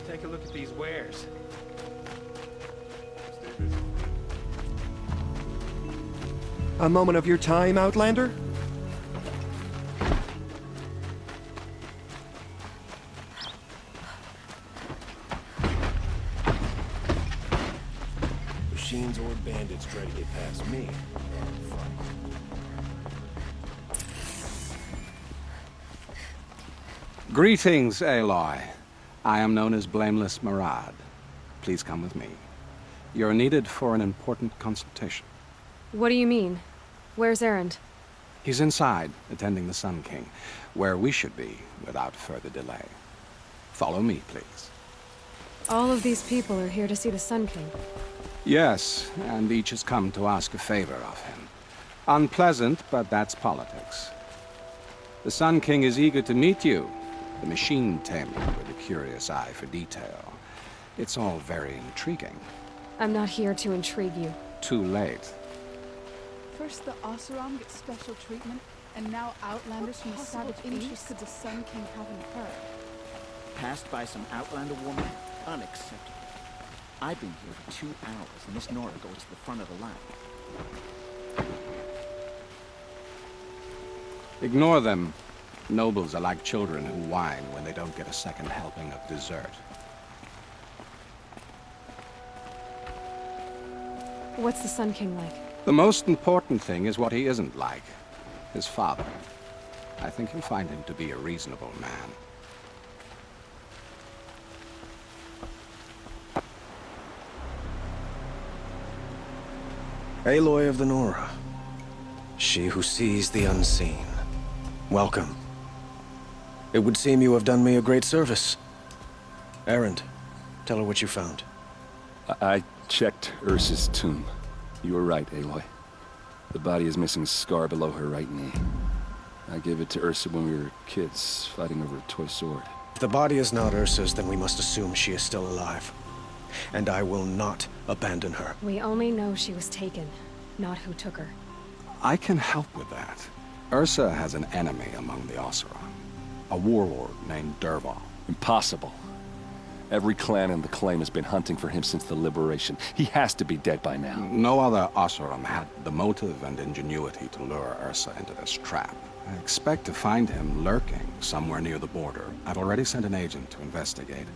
Take a look at these wares. A moment of your time, Outlander? Machines or bandits try to get past me. Greetings, Aloy. I am known as Blameless Marad. Please come with me. You're needed for an important consultation. What do you mean? Where's Erend? He's inside, attending the Sun King, where we should be without further delay. Follow me, please. All of these people are here to see the Sun King. Yes, and each has come to ask a favor of him. Unpleasant, but that's politics. The Sun King is eager to meet you, the machine tamer with a curious eye for detail. It's all very intriguing. I'm not here to intrigue you. Too late. First the Oseram get special treatment, and now Outlanders from the Savage East could the Sun King have in her. Passed by some Outlander woman? Unacceptable. I've been here for 2 hours, and Miss Nora goes to the front of the line. Ignore them. Nobles are like children who whine when they don't get a second helping of dessert. What's the Sun King like? The most important thing is what he isn't like. His father. I think you'll find him to be a reasonable man. Aloy of the Nora. She who sees the unseen. Welcome. It would seem you have done me a great service. Erend, tell her what you found. I checked Ursa's tomb. You were right, Aloy. The body is missing a scar below her right knee. I gave it to Ursa when we were kids, fighting over a toy sword. If the body is not Ursa's, then we must assume she is still alive. And I will not abandon her. We only know she was taken, not who took her. I can help with that. Ursa has an enemy among the Oseram. A warlord named Dervahl. Impossible. Every clan in the claim has been hunting for him since the liberation. He has to be dead by now. No other Oseram had the motive and ingenuity to lure Ursa into this trap. I expect to find him lurking somewhere near the border. I've already sent an agent to investigate.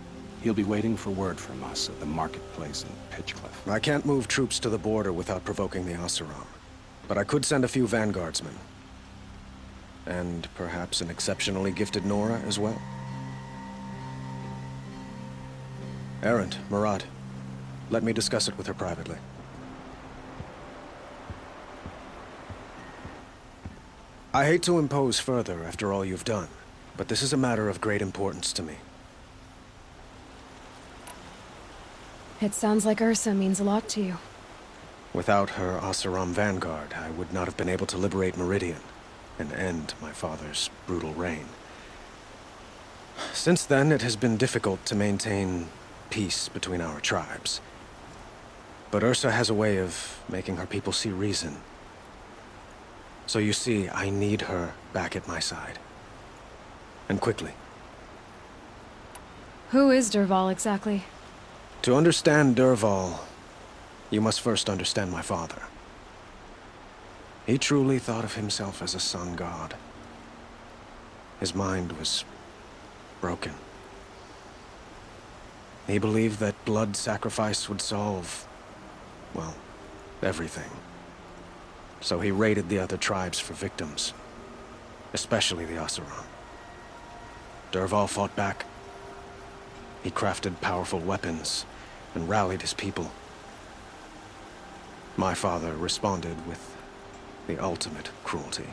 He'll be waiting for word from us at the marketplace in Pitchcliff. I can't move troops to the border without provoking the Oseram. But I could send a few vanguardsmen. And perhaps an exceptionally gifted Nora as well. Erend, Marad, let me discuss it with her privately. I hate to impose further after all you've done, but this is a matter of great importance to me. It sounds like Ursa means a lot to you. Without her Oseram vanguard, I would not have been able to liberate Meridian and end my father's brutal reign. Since then, it has been difficult to maintain peace between our tribes. But Ursa has a way of making her people see reason. So you see, I need her back at my side. And quickly. Who is Dervahl exactly? To understand Dervahl, you must first understand my father. He truly thought of himself as a sun god. His mind was broken. He believed that blood sacrifice would solve, well, everything. So he raided the other tribes for victims, especially the Oseram. Dervahl fought back. He crafted powerful weapons and rallied his people. My father responded with the ultimate cruelty.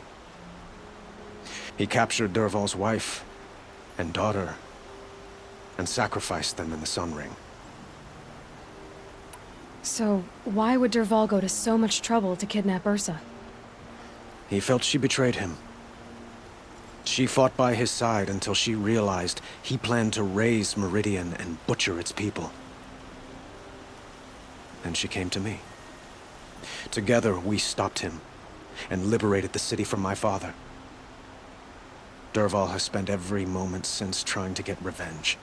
He captured Dervahl's wife and daughter and sacrificed them in the Sun Ring. So, why would Dervahl go to so much trouble to kidnap Ursa? He felt she betrayed him. She fought by his side until she realized he planned to raise Meridian and butcher its people. And she came to me. Together, we stopped him and liberated the city from my father. Dervahl has spent every moment since trying to get revenge.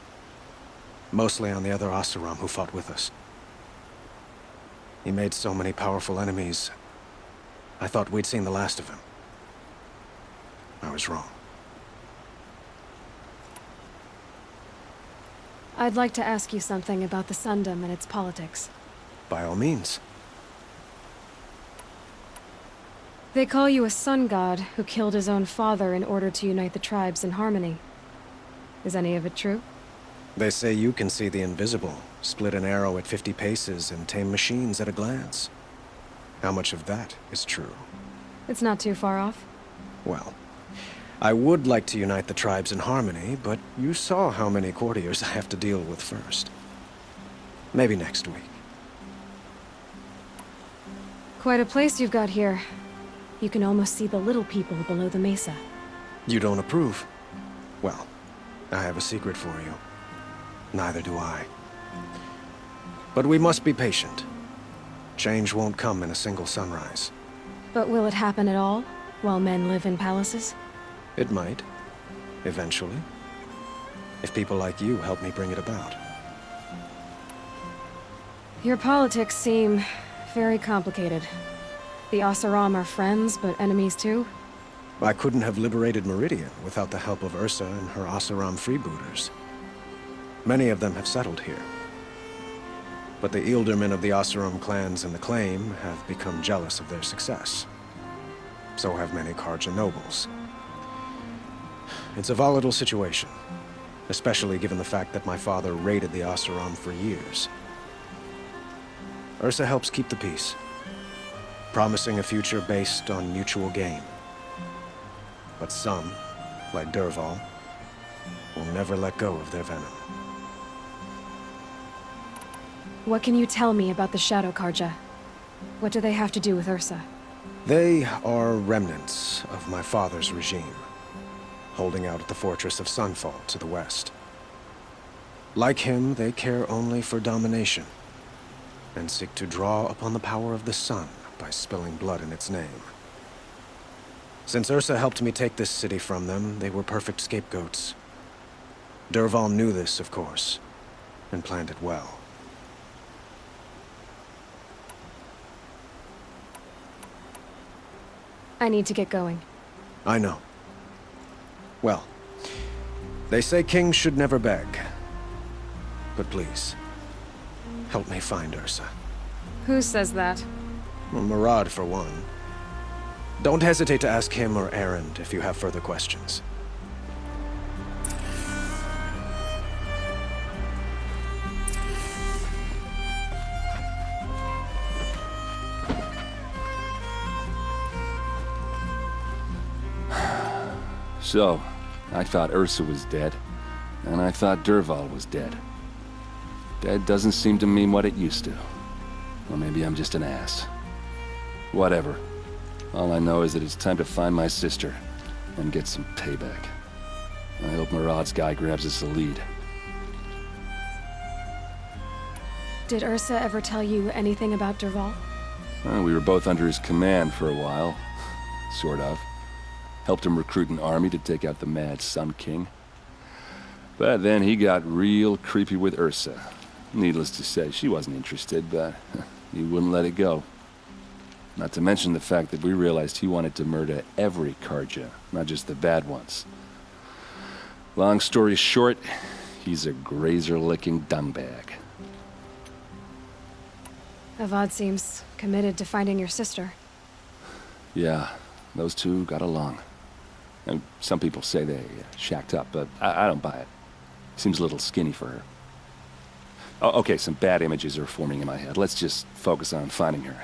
Mostly on the other Oseram who fought with us. He made so many powerful enemies, I thought we'd seen the last of him. I was wrong. I'd like to ask you something about the Sundom and its politics. By all means. They call you a sun god who killed his own father in order to unite the tribes in harmony. Is any of it true? They say you can see the invisible, split an arrow at 50 paces, and tame machines at a glance. How much of that is true? It's not too far off. Well, I would like to unite the tribes in harmony, but you saw how many courtiers I have to deal with first. Maybe next week. Quite a place you've got here. You can almost see the little people below the mesa. You don't approve? Well, I have a secret for you. Neither do I. But we must be patient. Change won't come in a single sunrise. But will it happen at all, while men live in palaces? It might. Eventually. If people like you help me bring it about. Your politics seem very complicated. The Oseram are friends, but enemies too? I couldn't have liberated Meridian without the help of Ursa and her Oseram freebooters. Many of them have settled here. But the Ealdormen of the Oseram clans in the Claim have become jealous of their success. So have many Carja nobles. It's a volatile situation, especially given the fact that my father raided the Oseram for years. Ursa helps keep the peace, promising a future based on mutual gain. But some, like Dervahl, will never let go of their venom. What can you tell me about the Shadow Carja? What do they have to do with Ursa? They are remnants of my father's regime, holding out at the fortress of Sunfall to the west. Like him, they care only for domination, and seek to draw upon the power of the sun by spilling blood in its name. Since Ursa helped me take this city from them, they were perfect scapegoats. Dervahl knew this, of course, and planned it well. I need to get going. I know. Well, they say kings should never beg. But please, help me find Ursa. Who says that? Well, Murad, for one. Don't hesitate to ask him or Erend if you have further questions. So, I thought Ursa was dead, and I thought Dervahl was dead. Dead doesn't seem to mean what it used to. Or maybe I'm just an ass. Whatever. All I know is that it's time to find my sister and get some payback. I hope Murad's guy grabs us a lead. Did Ursa ever tell you anything about Dervahl? Well, we were both under his command for a while. Sort of. Helped him recruit an army to take out the Mad Sun King. But then he got real creepy with Ursa. Needless to say, she wasn't interested, but he wouldn't let it go. Not to mention the fact that we realized he wanted to murder every Carja, not just the bad ones. Long story short, he's a grazer-licking dungbag. Avad seems committed to finding your sister. Yeah, those two got along. And some people say they shacked up, but I don't buy it. Seems a little skinny for her. Oh, okay, some bad images are forming in my head. Let's just focus on finding her.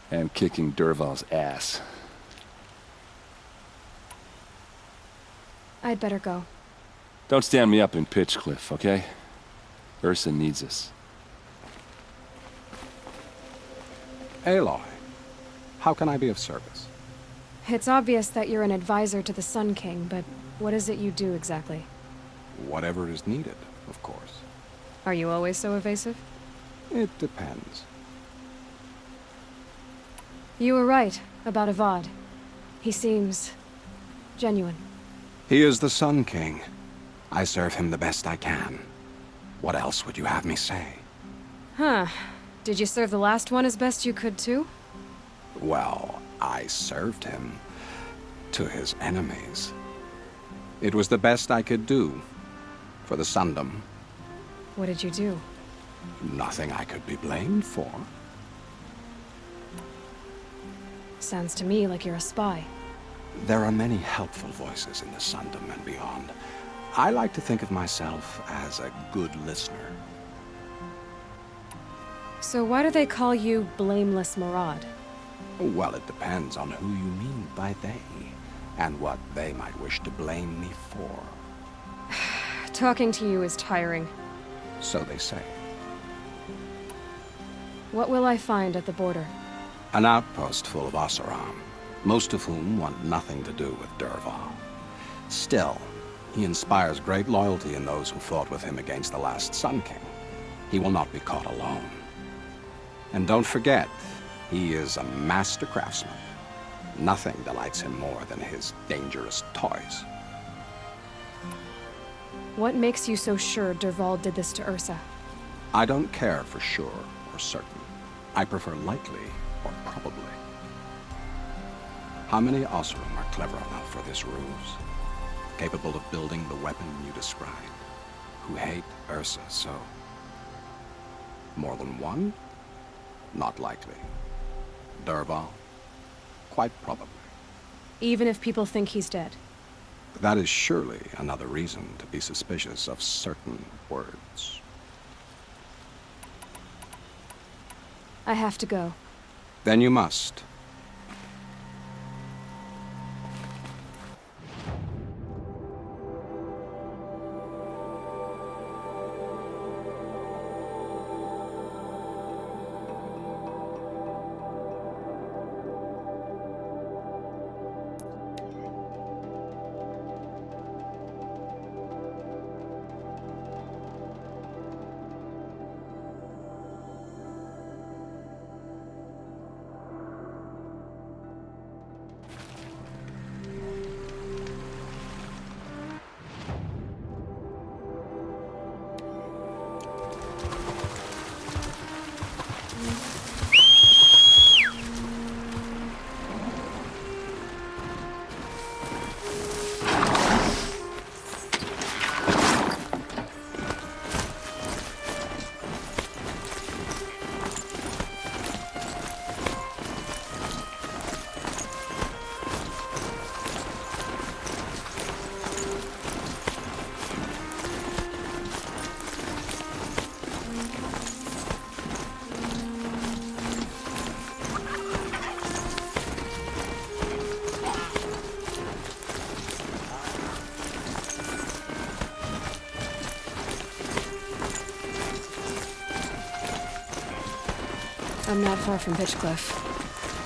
And kicking Dervahl's ass. I'd better go. Don't stand me up in Pitchcliff, okay? Ursa needs us. Aloy, how can I be of service? It's obvious that you're an advisor to the Sun King, but what is it you do exactly? Whatever is needed, of course. Are you always so evasive? It depends. You were right about Avad. He seems genuine. He is the Sun King. I serve him the best I can. What else would you have me say? Huh. Did you serve the last one as best you could, too? Well, I served him to his enemies. It was the best I could do for the Sundom. What did you do? Nothing I could be blamed for. Sounds to me like you're a spy. There are many helpful voices in the Sundom and beyond. I like to think of myself as a good listener. So why do they call you Blameless Marad? Well, it depends on who you mean by they, and what they might wish to blame me for. Talking to you is tiring. So they say. What will I find at the border? An outpost full of Oseram, most of whom want nothing to do with Dervahl. Still, he inspires great loyalty in those who fought with him against the last Sun King. He will not be caught alone. And don't forget, he is a master craftsman. Nothing delights him more than his dangerous toys. What makes you so sure Dervahl did this to Ursa? I don't care for sure or certain. I prefer likely or probably. How many Oseram are clever enough for this ruse? Capable of building the weapon you described? Who hate Ursa so? More than one? Not likely. Dervahl? Quite probably. Even if people think he's dead? That is surely another reason to be suspicious of certain words. I have to go. Then you must. I'm not far from Pitchcliff.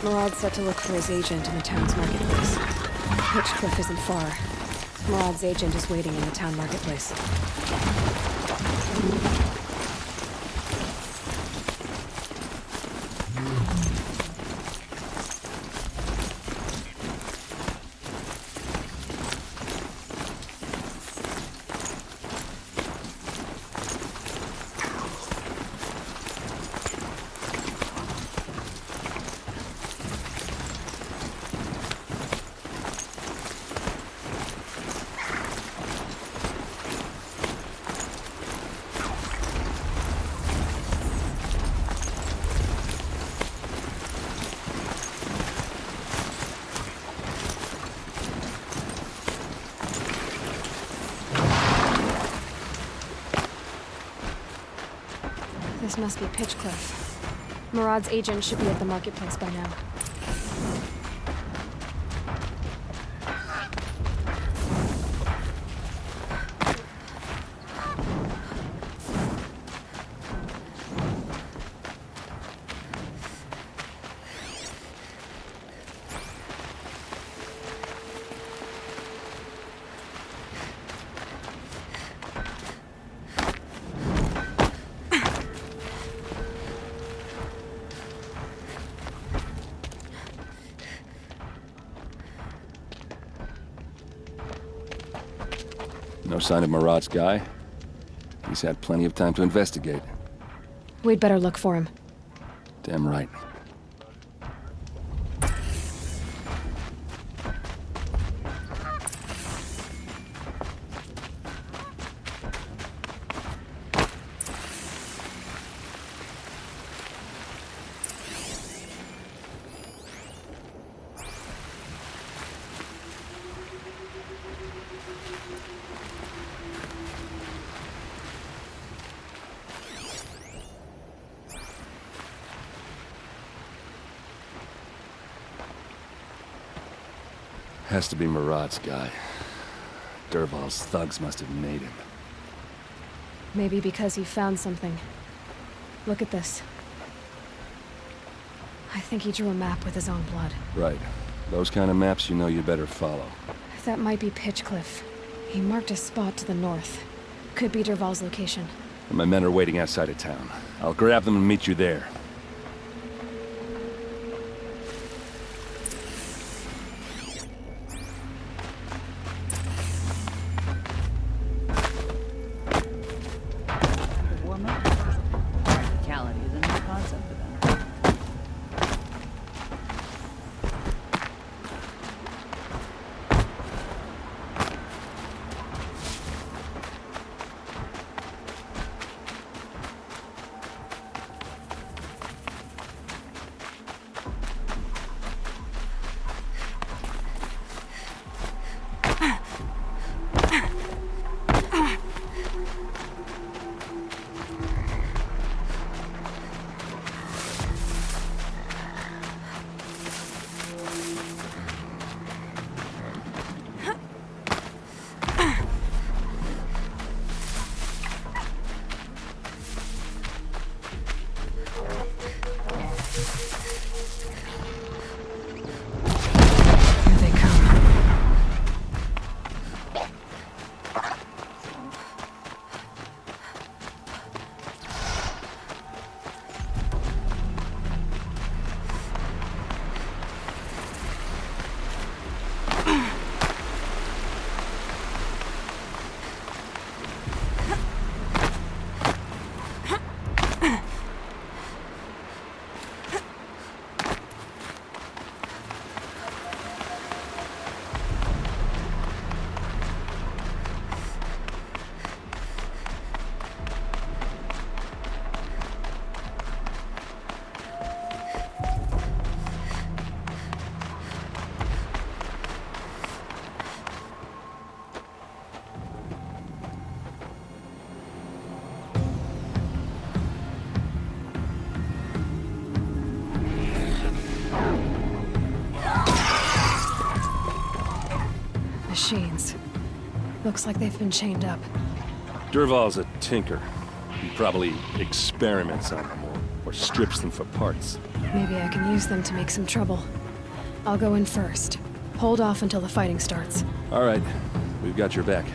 Marad's set to look for his agent in the town's marketplace. Pitchcliff isn't far. Marad's agent is waiting in the town marketplace. This must be Pitchcliff. Marad's agent should be at the marketplace by now. No sign of Marad's guy? He He's had plenty of time to investigate. We'd better look for him. Damn right. Has to be Murad's guy. Dervahl's thugs must have made him. Maybe because he found something. Look at this. I think he drew a map with his own blood. Right. Those kind of maps you know you better follow. That might be Pitchcliff. He marked a spot to the north. Could be Dervahl's location. And my men are waiting outside of town. I'll grab them and meet you there. Practicality is a new concept for them. Here they come. Machines. Looks like they've been chained up. Dervahl's a tinker. He probably experiments on them or strips them for parts. Maybe I can use them to make some trouble. I'll go in first. Hold off until the fighting starts. All right, we've got your back.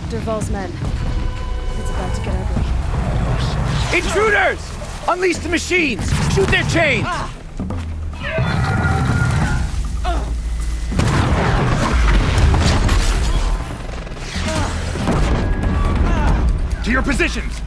Dervahl's men. It's about to get ugly. Intruders! Unleash the machines! Shoot their chains! To your positions!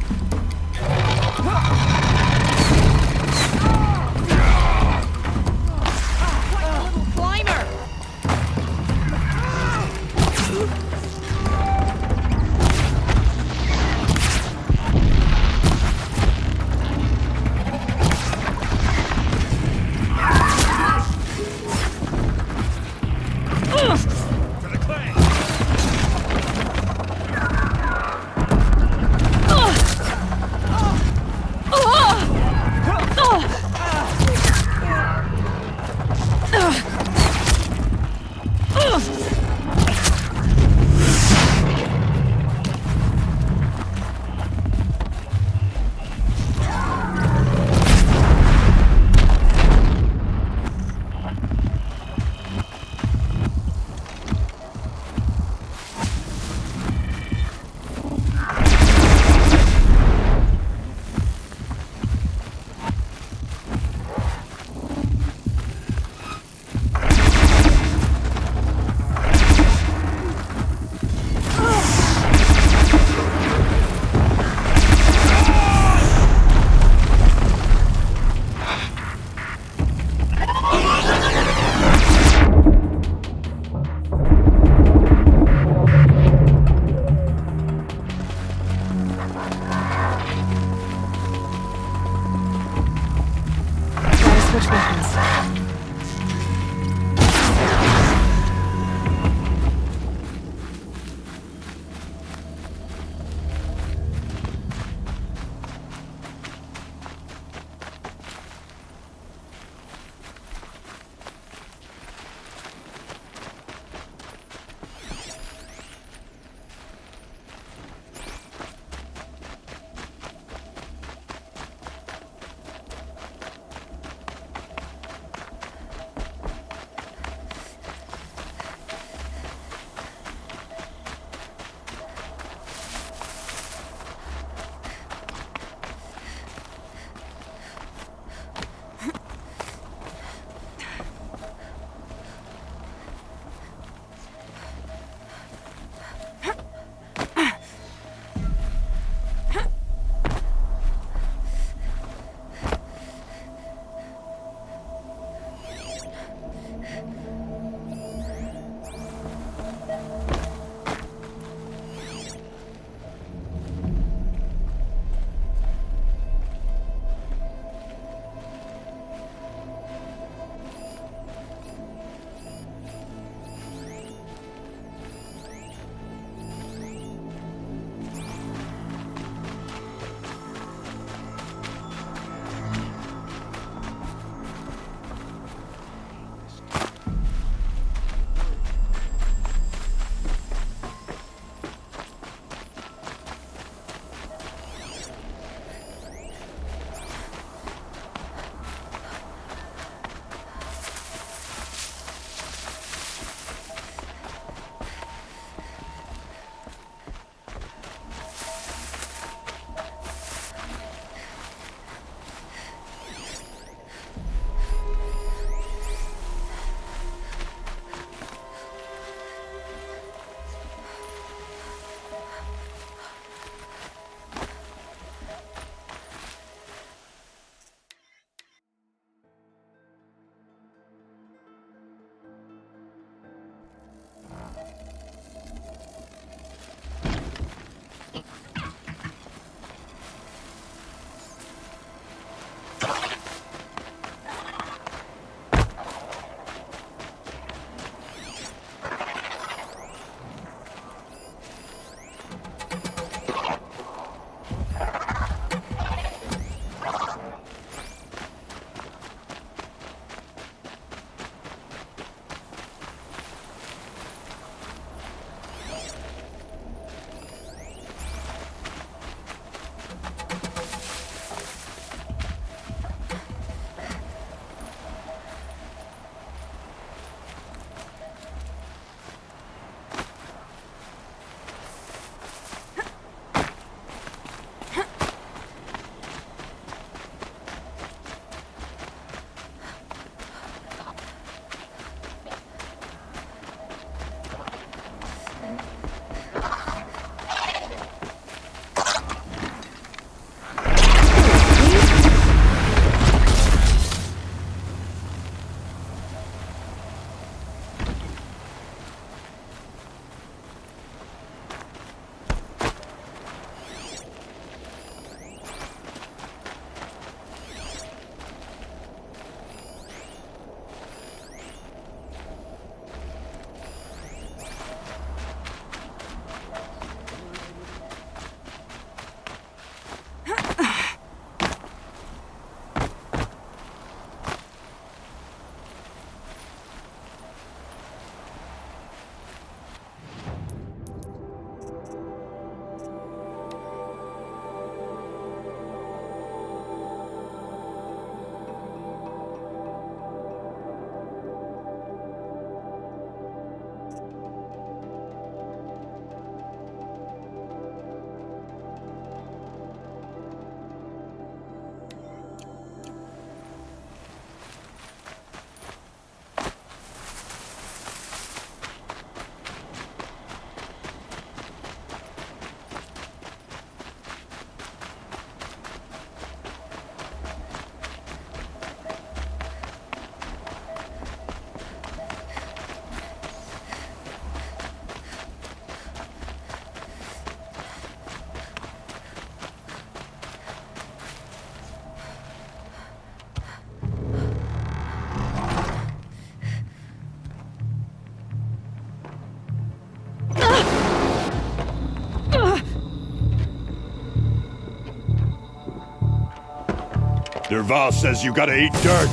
Dervahl says you gotta eat dirt.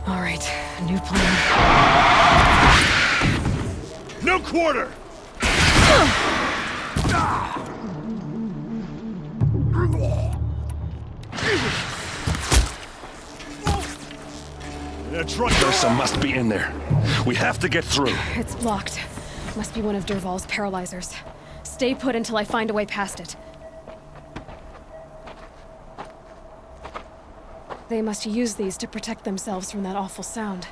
All right, new plan. No quarter! That's right. Ursa must be in there. We have to get through. It's blocked. Must be one of Dervahl's paralyzers. Stay put until I find a way past it. They must use these to protect themselves from that awful sound.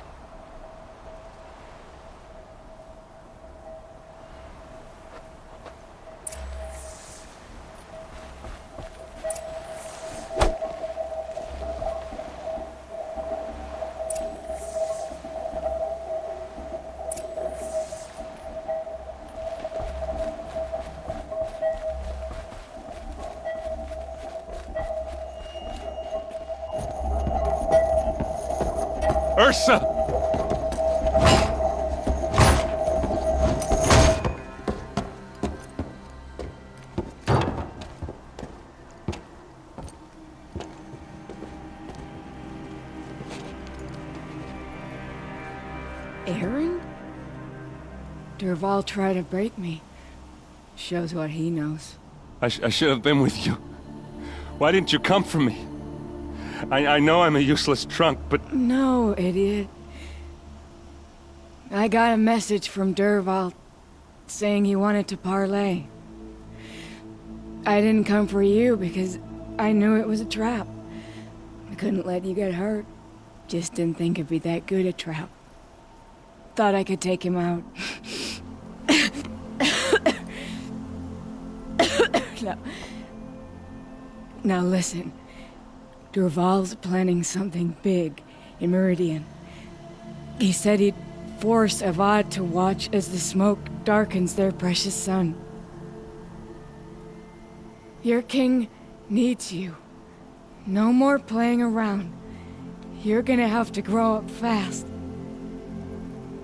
Ursa! Aaron? Dervahl tried to break me. Shows what he knows. I should have been with you. Why didn't you come for me? I know I'm a useless trunk, but... No, idiot. I got a message from Dervahl saying he wanted to parlay. I didn't come for you because I knew it was a trap. I couldn't let you get hurt. Just didn't think it'd be that good a trap. Thought I could take him out. Now listen. Dervahl's planning something big in Meridian. He said he'd force Avad to watch as the smoke darkens their precious sun. Your king needs you. No more playing around. You're gonna have to grow up fast.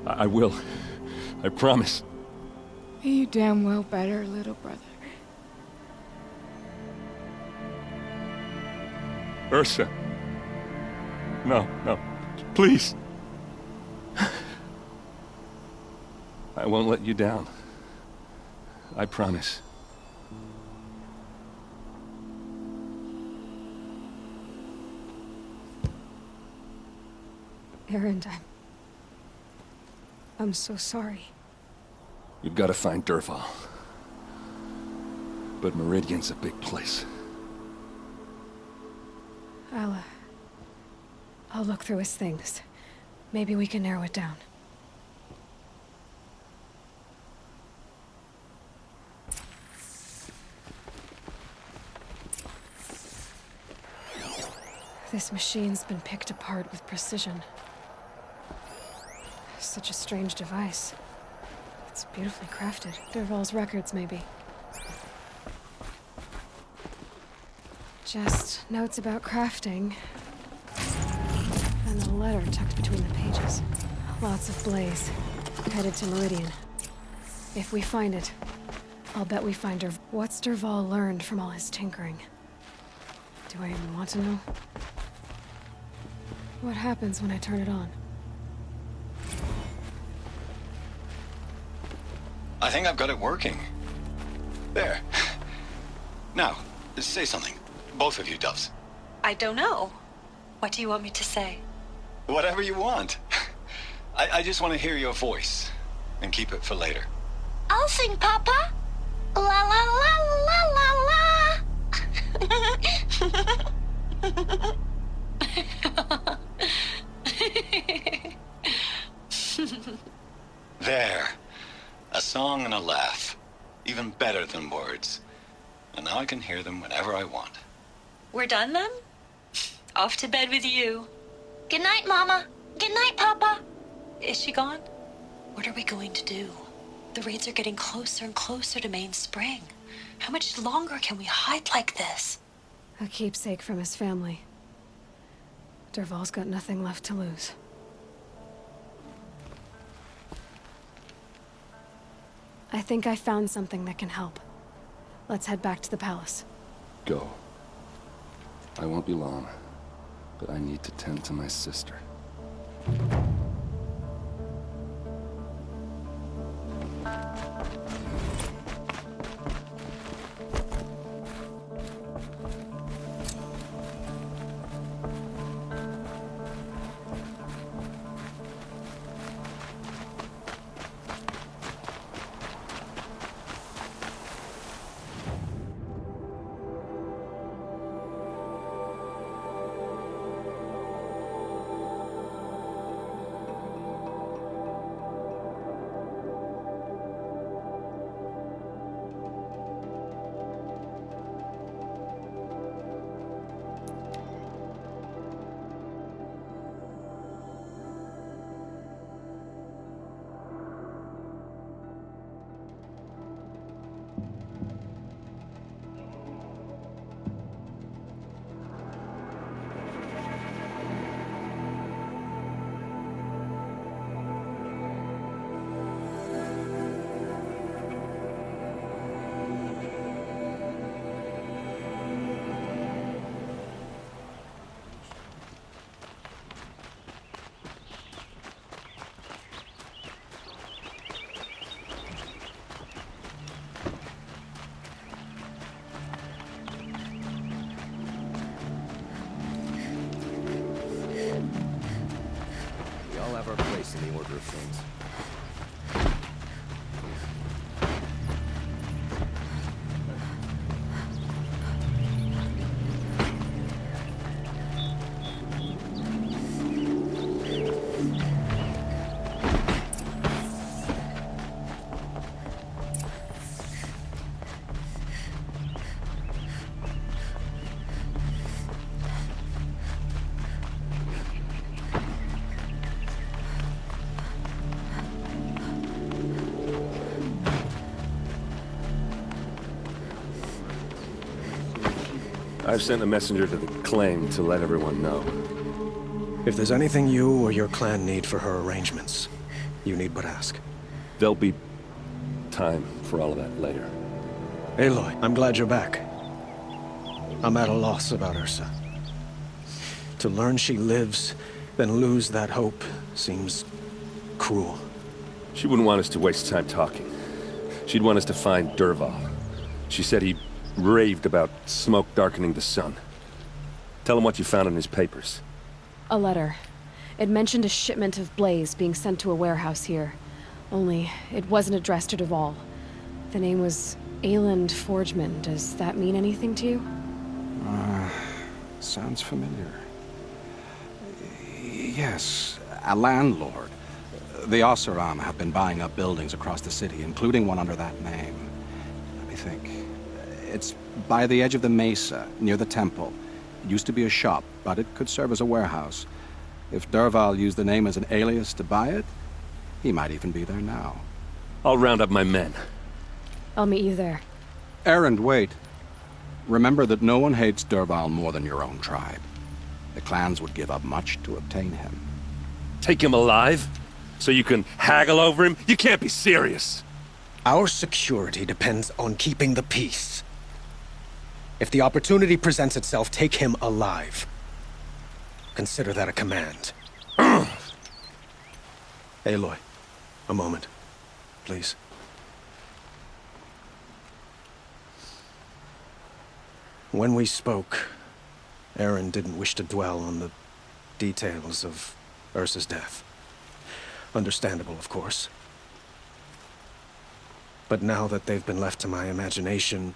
I will. I promise. You damn well better, little brother. Ursa. No, please. I won't let you down. I promise. Aaron, I'm so sorry. You've got to find Dervahl. But Meridian's a big place. I'll look through his things. Maybe we can narrow it down. This machine's been picked apart with precision. Such a strange device. It's beautifully crafted. Dervahl's records, maybe. Just notes about crafting. And a letter tucked between the pages. Lots of blaze. Headed to Meridian. If we find it, I'll bet we find Dervahl. What's Dervahl learned from all his tinkering? Do I even want to know? What happens when I turn it on? I think I've got it working. There. Now, say something. Both of you, Doves. I don't know. What do you want me to say? Whatever you want. I just want to hear your voice. And keep it for later. I'll sing, Papa. La la la la la la. There. A song and a laugh. Even better than words. And now I can hear them whenever I want. We're done then? Off to bed with you. Good night, Mama. Good night, Papa. Is she gone? What are we going to do? The raids are getting closer and closer to Main Spring. How much longer can we hide like this? A keepsake from his family. Dervahl's got nothing left to lose. I think I found something that can help. Let's head back to the palace. Go. I won't be long, but I need to tend to my sister. Our place in the order of things. I've sent a messenger to the claim to let everyone know. If there's anything you or your clan need for her arrangements, you need but ask. There'll be time for all of that later. Aloy, I'm glad you're back. I'm at a loss about Ursa. To learn she lives, then lose that hope seems cruel. She wouldn't want us to waste time talking. She'd want us to find Dervahl. She said he raved about smoke darkening the sun. Tell him what you found in his papers. A letter. It mentioned a shipment of blaze being sent to a warehouse here. Only, it wasn't addressed to Dervahl. The name was Ayland Forgeman. Does that mean anything to you? Sounds familiar. Yes, a landlord. The Oseram have been buying up buildings across the city, including one under that name. Let me think. It's by the edge of the mesa, near the temple. It used to be a shop, but it could serve as a warehouse. If Dervahl used the name as an alias to buy it, he might even be there now. I'll round up my men. I'll meet you there. Erend, wait. Remember that no one hates Dervahl more than your own tribe. The clans would give up much to obtain him. Take him alive? So you can haggle over him? You can't be serious. Our security depends on keeping the peace. If the opportunity presents itself, take him alive. Consider that a command. Aloy, a moment, please. When we spoke, Erend didn't wish to dwell on the details of Ursa's death. Understandable, of course. But now that they've been left to my imagination,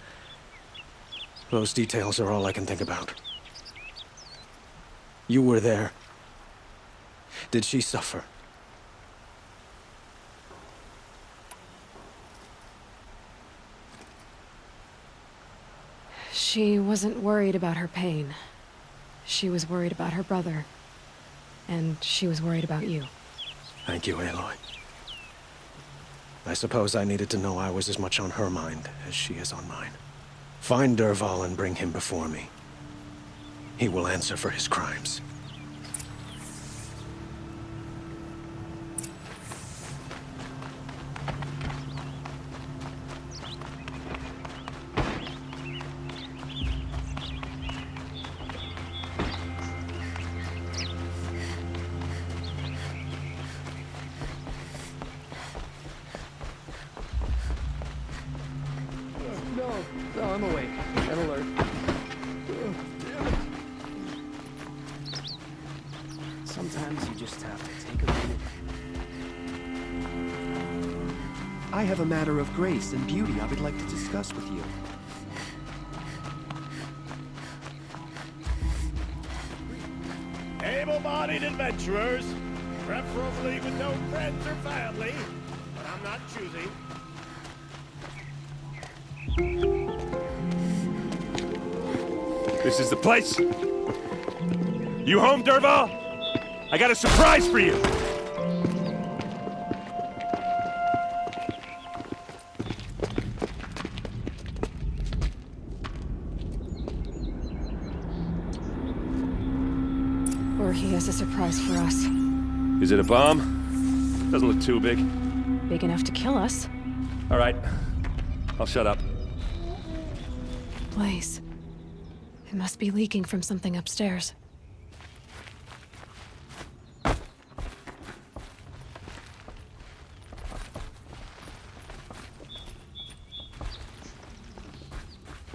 those details are all I can think about. You were there. Did she suffer? She wasn't worried about her pain. She was worried about her brother. and she was worried about you. Thank you, Aloy. I suppose I needed to know I was as much on her mind as she is on mine. Find Dervahl and bring him before me. He will answer for his crimes. No, I'm awake and alert. Sometimes you just have to take a minute. I have a matter of grace and beauty I would like to discuss with you. Able-bodied adventurers, preferably with no friends or family, but I'm not choosing. This is the place. You home, Dervahl? I got a surprise for you. Or he has a surprise for us. Is it a bomb? Doesn't look too big. Big enough to kill us. All right. I'll shut up. Blaze. It must be leaking from something upstairs.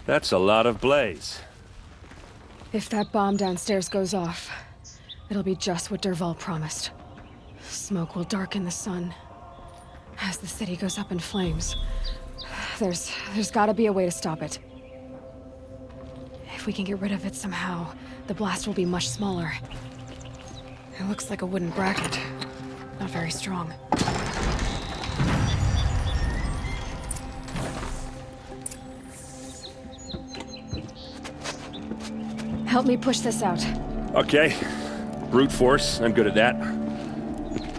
That's a lot of blaze. If that bomb downstairs goes off, it'll be just what Dervahl promised. Smoke will darken the sun. As the city goes up in flames, there's gotta be a way to stop it. If we can get rid of it somehow, the blast will be much smaller. It looks like a wooden bracket. Not very strong. Help me push this out. Okay. Brute force. I'm good at that.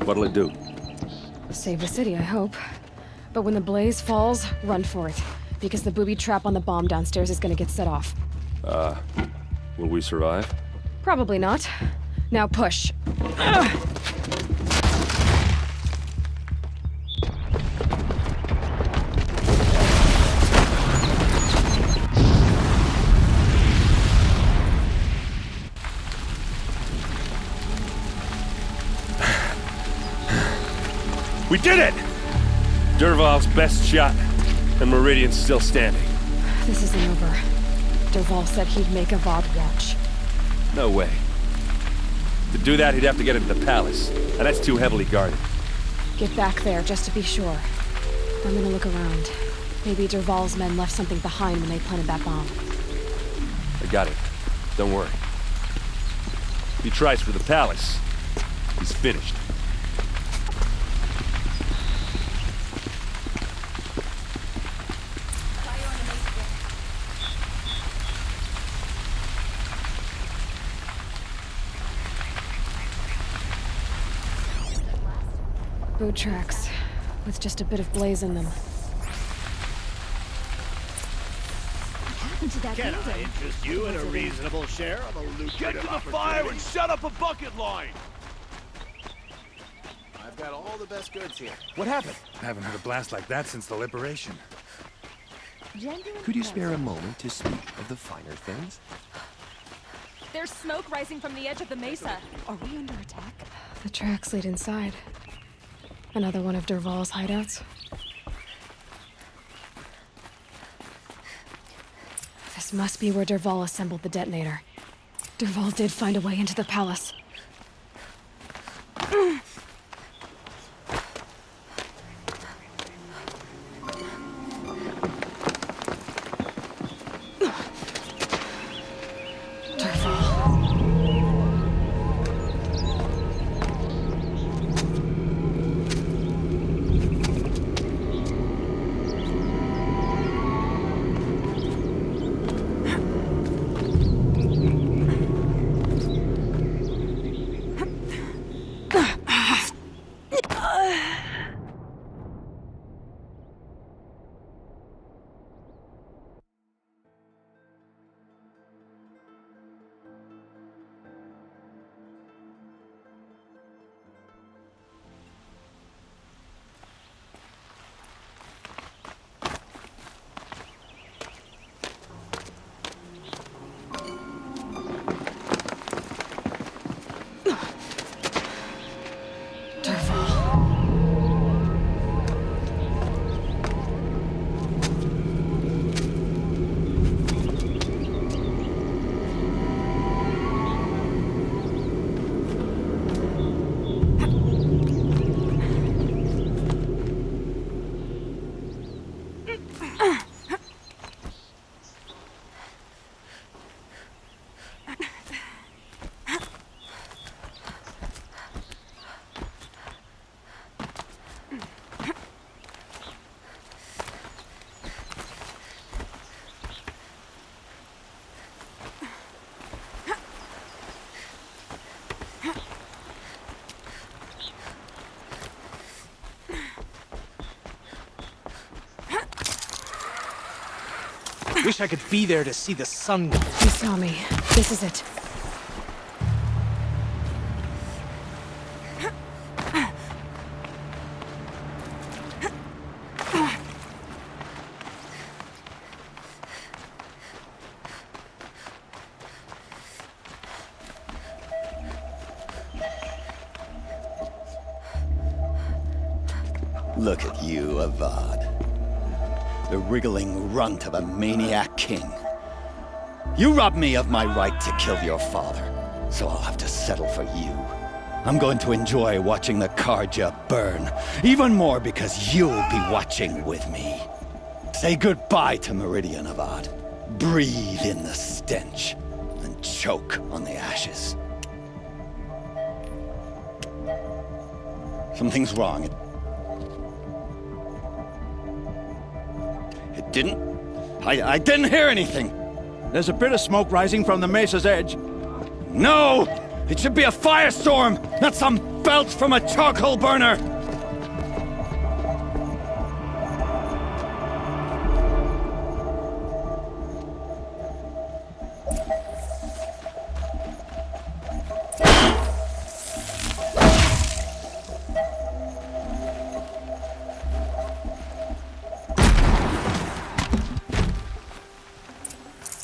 What'll it do? Save the city, I hope. But when the blaze falls, run for it. Because the booby trap on the bomb downstairs is gonna get set off. Will we survive? Probably not. Now push. We did it! Dervahl's best shot, and Meridian's still standing. This isn't over. Dervahl said he'd make Avad watch. No way. To do that, he'd have to get into the palace, and that's too heavily guarded. Get back there, just to be sure. I'm gonna look around. Maybe Dervahl's men left something behind when they planted that bomb. I got it. Don't worry. If he tries for the palace, he's finished. Boot tracks, with just a bit of blaze in them. Can I interest you in a reasonable share of a lucrative Get to the fire and shut up a bucket line! I've got all the best goods here. What happened? I haven't heard a blast like that since the liberation. Could you spare a moment to speak of the finer things? There's smoke rising from the edge of the mesa. Are we under attack? The tracks lead inside. Another one of Dervahl's hideouts. This must be where Dervahl assembled the detonator. Dervahl did find a way into the palace. Wish I could be there to see the sun go. You saw me. This is it. Look at you, Avad. The wriggling runt of a maniac king. You robbed me of my right to kill your father, so I'll have to settle for you. I'm going to enjoy watching the Carja burn, even more because you'll be watching with me. Say goodbye to Meridian, Avad. Breathe in the stench, and choke on the ashes. Something's wrong. It didn't? I didn't hear anything. There's a bit of smoke rising from the mesa's edge. No! It should be a firestorm, not some belch from a charcoal burner!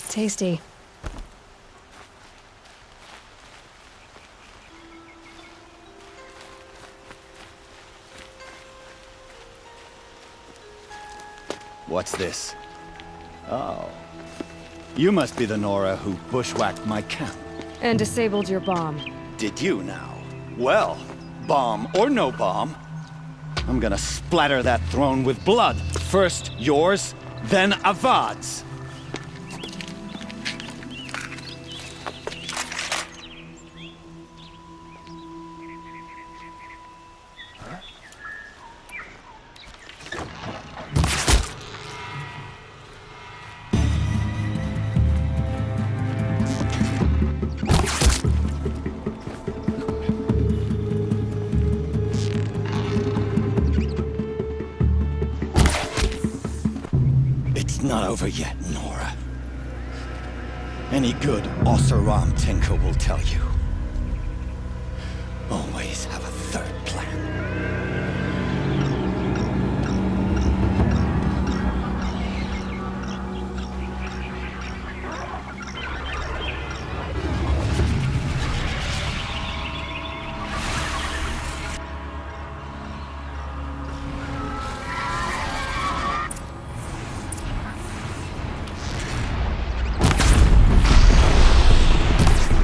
Tasty. What's this? Oh. You must be the Nora who bushwhacked my camp. And disabled your bomb. Did you now? Well, bomb or no bomb, I'm gonna splatter that throne with blood. First yours, then Avad's. Not over yet, Nora. Any good Oseram tinker will tell you. Always have a third plan.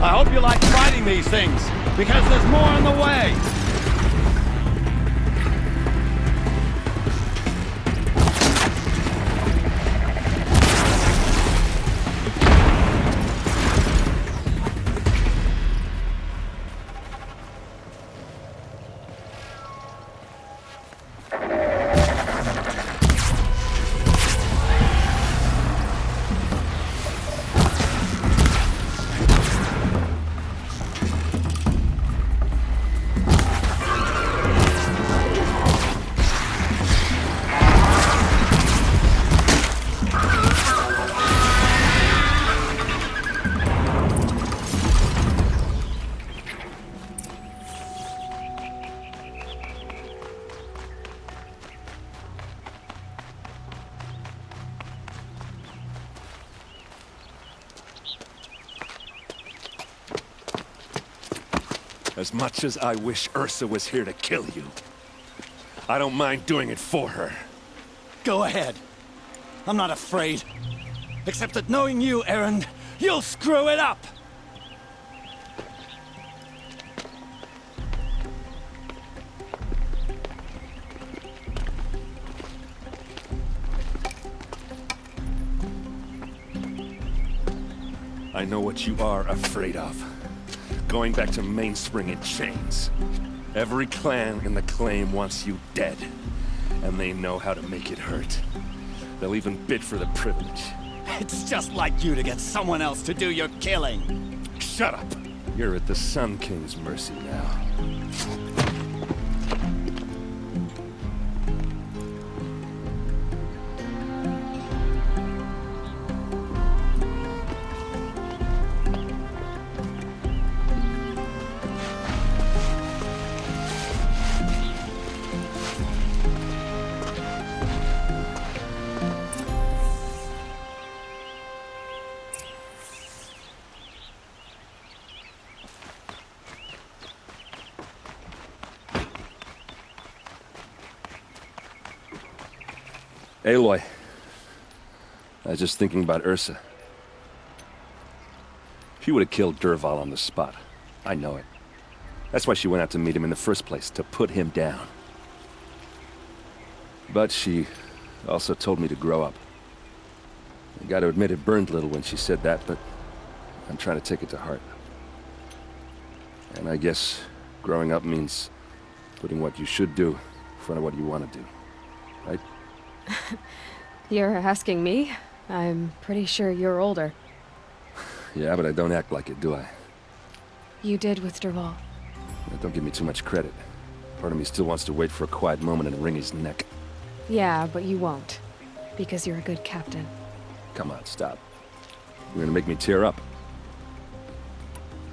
I hope you like fighting these things, because there's more on the way! As much as I wish Ursa was here to kill you, I don't mind doing it for her. Go ahead. I'm not afraid. Except that knowing you, Erend, you'll screw it up! I know what you are afraid of. Going back to Mainspring in chains. Every clan in the Claim wants you dead. And they know how to make it hurt. They'll even bid for the privilege. It's just like you to get someone else to do your killing. Shut up! You're at the Sun King's mercy now. Aloy, I was just thinking about Ursa. She would have killed Dervahl on the spot. I know it. That's why she went out to meet him in the first place, to put him down. But she also told me to grow up. I gotta admit it burned a little when she said that, but I'm trying to take it to heart. And I guess growing up means putting what you should do in front of what you want to do. Right? You're asking me? I'm pretty sure you're older. Yeah, but I don't act like it, do I? You did with Dervahl. Don't give me too much credit. Part of me still wants to wait for a quiet moment and wring his neck. Yeah, but you won't. Because you're a good captain. Come on, stop. You're gonna make me tear up.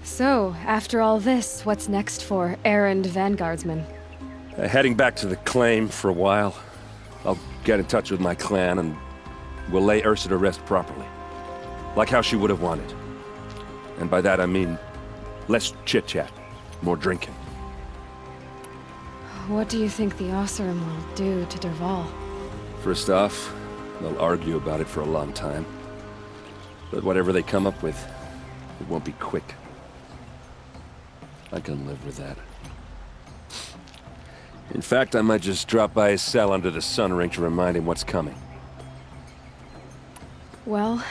So, after all this, what's next for Errand Vanguardsman? Heading back to the claim for a while. I'll get in touch with my clan and we'll lay Ursa to rest properly. Like how she would have wanted. And by that I mean less chit-chat, more drinking. What do you think the Oseram will do to Dervahl? First off, they'll argue about it for a long time. But whatever they come up with, it won't be quick. I can live with that. In fact, I might just drop by his cell under the sun ring to remind him what's coming. Well...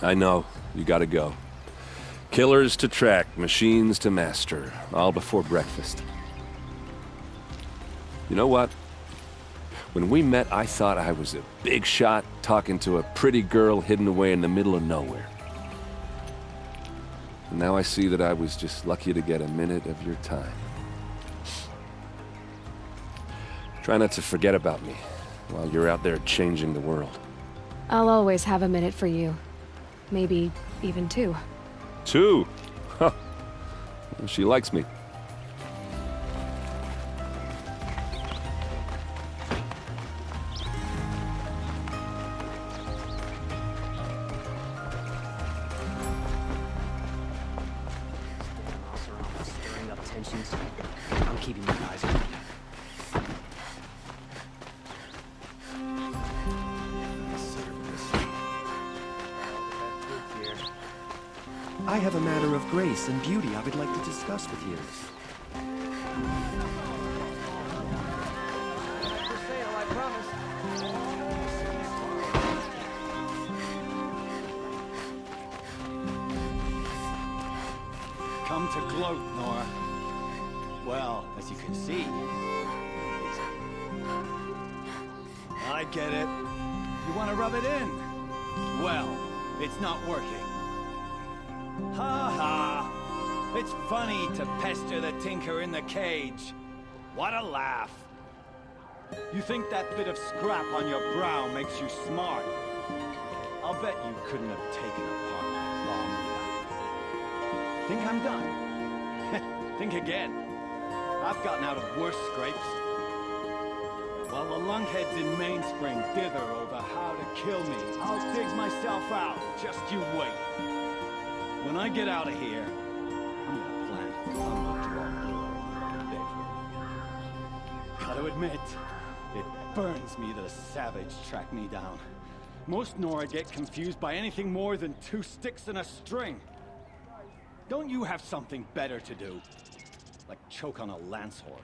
I know, you gotta go. Killers to track, machines to master, all before breakfast. You know what? When we met, I thought I was a big shot talking to a pretty girl hidden away in the middle of nowhere. And now I see that I was just lucky to get a minute of your time. Try not to forget about me while you're out there changing the world. I'll always have a minute for you. Maybe even 2. 2? Huh. Well, she likes me. Stirring up tensions. I'm keeping my eyes open. I have a matter of grace and beauty I would like to discuss with you. Come to gloat, Nora. Well, as you can see, I get it. You want to rub it in? Well, it's not working. Ha ha! It's funny to pester the tinker in the cage. What a laugh. You think that bit of scrap on your brow makes you smart? I'll bet you couldn't have taken apart that long without. Think I'm done? Think again. I've gotten out of worse scrapes. While the lunkheads in Mainspring dither over how to kill me, I'll dig myself out. Just you wait. When I get out of here, I'm gonna plant Gotta admit, it burns me that a savage tracked me down. Most Nora get confused by anything more than 2 sticks and a string. Don't you have something better to do? Like choke on a lance horn.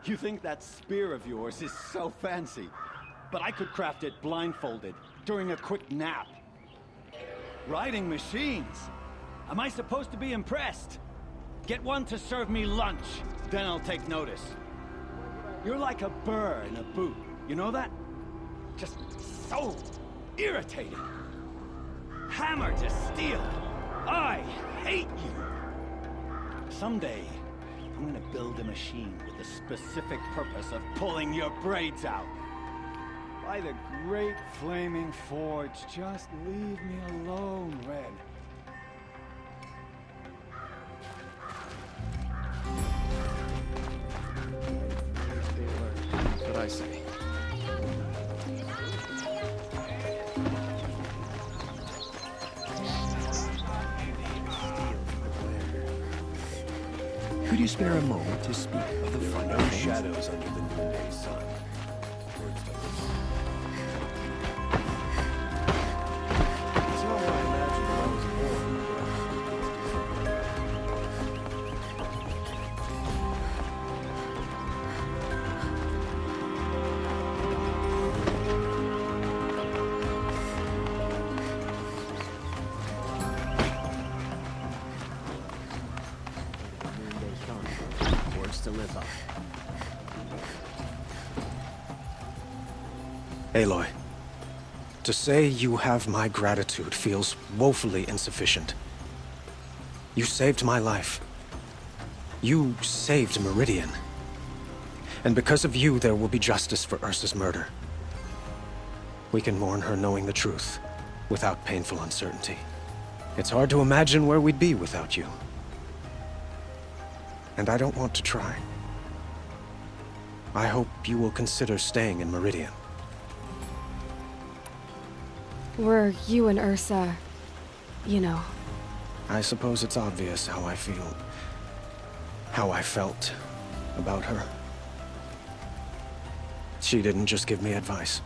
You think that spear of yours is so fancy, but I could craft it blindfolded during a quick nap. Riding machines? Am I supposed to be impressed? Get one to serve me lunch, then I'll take notice. You're like a burr in a boot, you know that? Just so irritating. Hammer to steel. I hate you. Someday, I'm gonna build a machine with the specific purpose of pulling your braids out. By the great flaming forge, just leave me alone, Red. What I say. Could you spare a moment to speak of the finer things? Shadows under the noonday sun. Words like this. Aloy, to say you have my gratitude feels woefully insufficient. You saved my life. You saved Meridian. And because of you, there will be justice for Ursa's murder. We can mourn her knowing the truth, without painful uncertainty. It's hard to imagine where we'd be without you. And I don't want to try. I hope you will consider staying in Meridian. Were you and Ursa, you know... I suppose it's obvious how I feel. How I felt about her. She didn't just give me advice.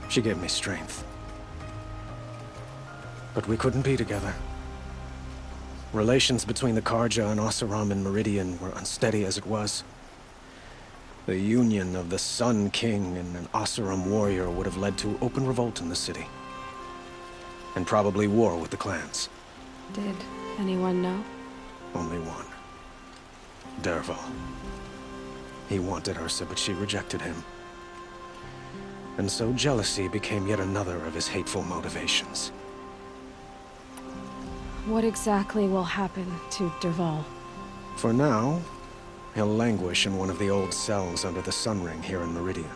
She gave me strength. But we couldn't be together. Relations between the Carja and Oseram and Meridian were unsteady as it was. The union of the Sun King and an Oseram warrior would have led to open revolt in the city. And probably war with the clans. Did anyone know? Only one. Dervahl. He wanted Ursa, but she rejected him. And so jealousy became yet another of his hateful motivations. What exactly will happen to Dervahl? For now, he'll languish in one of the old cells under the Sun Ring here in Meridian.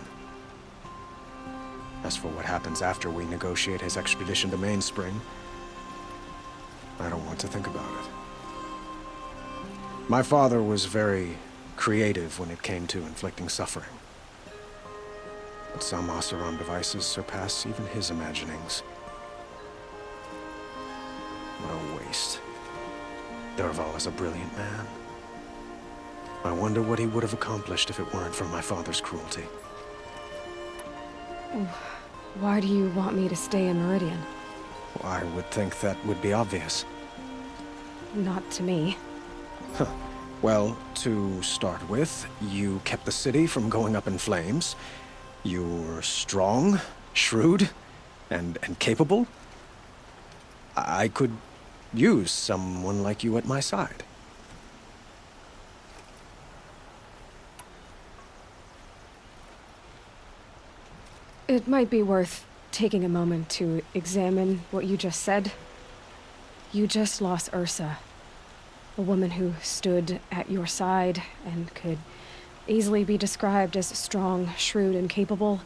As for what happens after we negotiate his expedition to Mainspring, I don't want to think about it. My father was very creative when it came to inflicting suffering. But some Oseram devices surpass even his imaginings. What a waste. Dervahl is a brilliant man. I wonder what he would have accomplished if it weren't for my father's cruelty. Why do you want me to stay in Meridian? I would think that would be obvious. Not to me. Huh. Well, to start with, you kept the city from going up in flames. You were strong, shrewd, and capable. I could use someone like you at my side. It might be worth taking a moment to examine what you just said. You just lost Ursa, a woman who stood at your side and could easily be described as strong, shrewd, and capable.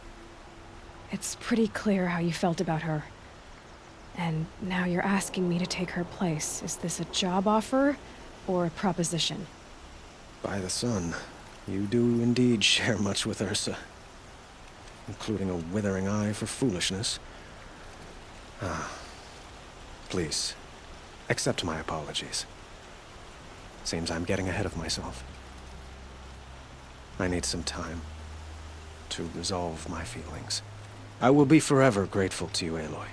It's pretty clear how you felt about her. And now you're asking me to take her place. Is this a job offer or a proposition? By the sun, you do indeed share much with Ursa. Including a withering eye for foolishness. Please, accept my apologies. Seems I'm getting ahead of myself. I need some time to resolve my feelings. I will be forever grateful to you, Aloy.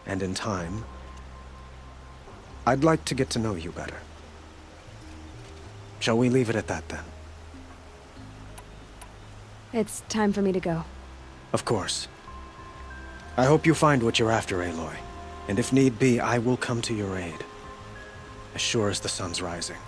And in time, I'd like to get to know you better. Shall we leave it at that, then? It's time for me to go. Of course. I hope you find what you're after, Aloy. And if need be, I will come to your aid. As sure as the sun's rising.